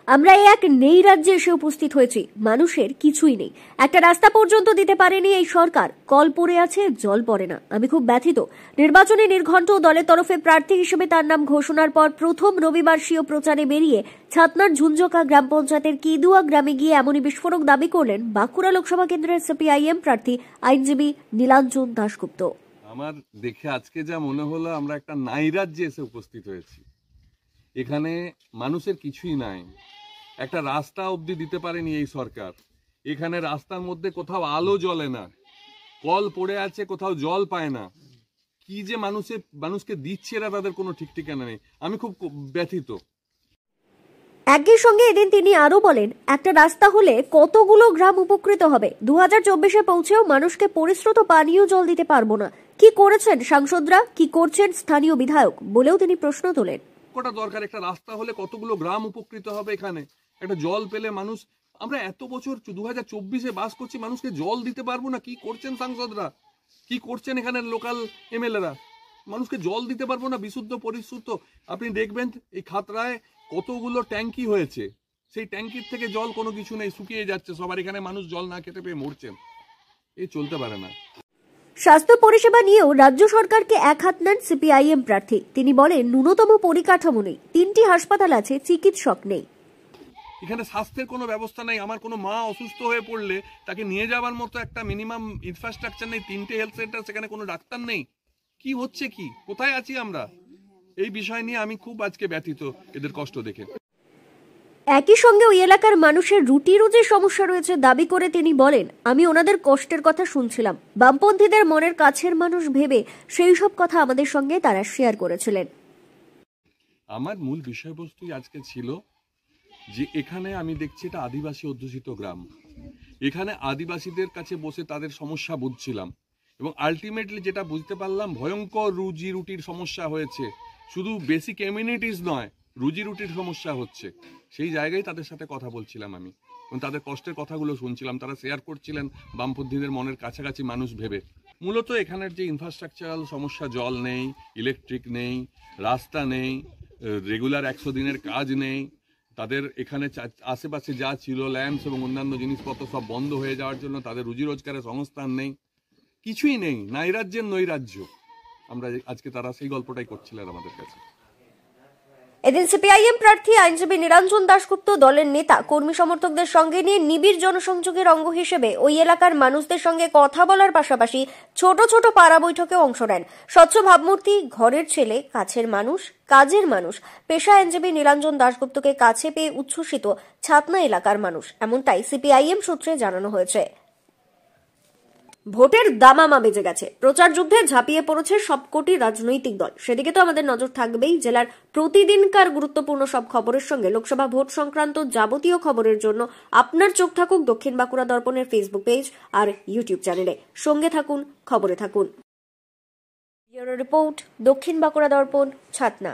আমরা এক নেই রাজ্যে এসে উপস্থিত হয়েছি, মানুষের কিছুই নেই, একটা রাস্তা পর্যন্ত দিতে পারেনি এই সরকার, কল পড়ে আছে, জল পড়ে না। আমি খুব ব্যথিত। নির্বাচনে নির্ঘণ্ট দলের তরফে প্রার্থী হিসেবে তার নাম ঘোষণার পর প্রথম রবিবার্ষীয় প্রচারে বেরিয়ে ছাতনার ঝুঞ্ঝকা গ্রাম পঞ্চায়েতের কিদুয়া গ্রামে গিয়ে এমনই বিস্ফোরক দাবি করলেন বাঁকুড়া লোকসভা কেন্দ্রের সিপিআইএম প্রার্থী আইনজীবী নীলাঞ্জন দাশগুপ্ত। আমার দেখে আজকে যা মনে হলো আমরা একটা নাইরাজ্যে এসে উপস্থিত হয়েছি। এখানে মানুষের কিছুই নাই, একটা রাস্তা অবধি দিতে পারেনি এই সরকার। এখানে রাস্তার মধ্যে কোথাও আলো জ্বলে না, কল পড়ে আছে, কোথাও জল পায় না। কি যে মানুষকে দিচ্ছে এরা, তাদের কোনো ঠিক ঠিকানা নেই। আমি খুব ব্যথিত। একই সঙ্গে এদিন তিনি আরো বলেন, একটা রাস্তা হলে কতগুলো গ্রাম উপকৃত হবে। 2024-এ পৌঁছেও মানুষকে পরিশ্রুত পানীয় জল দিতে পারবো না। কি করেছেন সাংসদরা, কি করছেন স্থানীয় বিধায়ক, বলেও তিনি প্রশ্ন তোলেন। কটা দরকার, একটা রাস্তা হলে কতগুলো গ্রাম উপকৃত হবে। এখানে একটা জল পেলে মানুষ, আমরা এত বছর 2024-এ বাস করছি, মানুষকে জল দিতে পারবো না। কি করছেন সাংসদরা, কি করছেন এখানে লোকাল এমএলএরা? মানুষকে জল দিতে পারবো না বিশুদ্ধ পরিশুদ্ধ। আপনি দেখবেন এই খাতড়ায় কতগুলো ট্যাঙ্কি হয়েছে, সেই ট্যাঙ্কির থেকে জল কোনো কিছু নেই, শুকিয়ে যাচ্ছে সবার। এখানে মানুষ জল না খেতে পেয়ে মরছেন। এই চলতে পারে না। স্বাস্থ্য পরিষেবা নিয়েও রাজ্য সরকারকে এক হাত নেন সিপিআইএম প্রার্থী। তিনি বলেন, ন্যূনতম পরিকাঠামো নেই, 3টি হাসপাতাল আছে, চিকিৎসক নেই। এখানে স্বাস্থ্যের কোনো ব্যবস্থা নেই। আমার কোনো মা অসুস্থ হয়ে পড়লে তাকে নিয়ে যাওয়ার মতো একটা মিনিমাম ইনফ্রাস্ট্রাকচার নেই। 3টে হেলথ সেন্টার, সেখানে কোনো ডাক্তার নেই। কি হচ্ছে, কি কোথায় আছি আমরা? এই বিষয় নিয়ে আমি খুব আজকে ব্যথিত এদের কষ্ট দেখে। একই সঙ্গে ওই এলাকার মানুষের রুটি রুজির সমস্যা রয়েছে দাবি করে তিনি বলেন, আমি ওনাদের কষ্টের কথা শুনছিলাম, বামপন্থীদের মনের কাছের মানুষ ভেবে সেই সব কথা আমাদের সঙ্গে তারা শেয়ার করেছিলেন। আমার মূল বিষয়বস্তু আজকে ছিল যে এখানে আমি দেখছি এটা আদিবাসী অধ্যুষিত গ্রাম। এখানে আদিবাসীদের কাছে বসে তাদের সমস্যা বুঝছিলাম এবং আলটিমেটলি যেটা বুঝতে পারলাম, ভয়ঙ্কর রুজি রুটির সমস্যা হয়েছে। শুধু বেসিক এমিনিটিস নয়, রুজি রুটির সমস্যা হচ্ছে। সেই জায়গায় তাদের সাথে কথা বলছিলাম আমি এবং তাদের কষ্টের কথাগুলো শুনছিলাম। তারা শেয়ার করছিলেন বামপন্থীদের মনের কাছাকাছি মানুষ ভেবে। মূলত এখানের যে ইনফ্রাস্ট্রাকচারাল সমস্যা, জল নেই, ইলেকট্রিক নেই, রাস্তা নেই, রেগুলার 100 দিনের কাজ নেই। তাদের এখানে আশেপাশে যা ছিল ল্যাম্পস এবং অন্যান্য জিনিসপত্র সব বন্ধ হয়ে যাওয়ার জন্য তাদের রুজি রোজগারের সংস্থান নেই, কিছুই নেই। নাইরাজ্যের নৈরাজ্য। আমরা আজকে তারা সেই গল্পটাই করছিলেন আমাদের কাছে। এদিন সিপিআইএম প্রার্থী আইনজীবী নীলাঞ্জন দাশগুপ্ত দলের নেতা কর্মী সমর্থকদের সঙ্গে নিয়ে নিবিড় জনসংযোগের অঙ্গ হিসেবে ওই এলাকার মানুষদের সঙ্গে কথা বলার পাশাপাশি ছোট ছোট পাড়া বৈঠকে অংশ নেন। স্বচ্ছ ভাবমূর্তি, ঘরের ছেলে, কাছের মানুষ, কাজের মানুষ, পেশা আইনজীবী নীলাঞ্জন দাশগুপ্তকে কাছে পেয়ে উচ্ছ্বসিত ছাতনা এলাকার মানুষ, এমনটাই সিপিআইএম সূত্রে জানানো হয়েছে। ভোটের দামামা বেজে গেছে, প্রচার যুদ্ধে ঝাঁপিয়ে পড়েছে সবকটি রাজনৈতিক দল। সেদিকে তো আমাদের নজর থাকবেই। জেলার প্রতিদিনকার গুরুত্বপূর্ণ সব খবরের সঙ্গে লোকসভা ভোট সংক্রান্ত যাবতীয় খবরের জন্য আপনার চোখ থাকুক দক্ষিণ বাঁকুড়া দর্পণের ফেসবুক পেজ আর ইউটিউব চ্যানেলে। সঙ্গে থাকুন, খবরে থাকুন। রিপোর্ট, দক্ষিণ বাঁকুড়া দর্পণ, ছাতনা।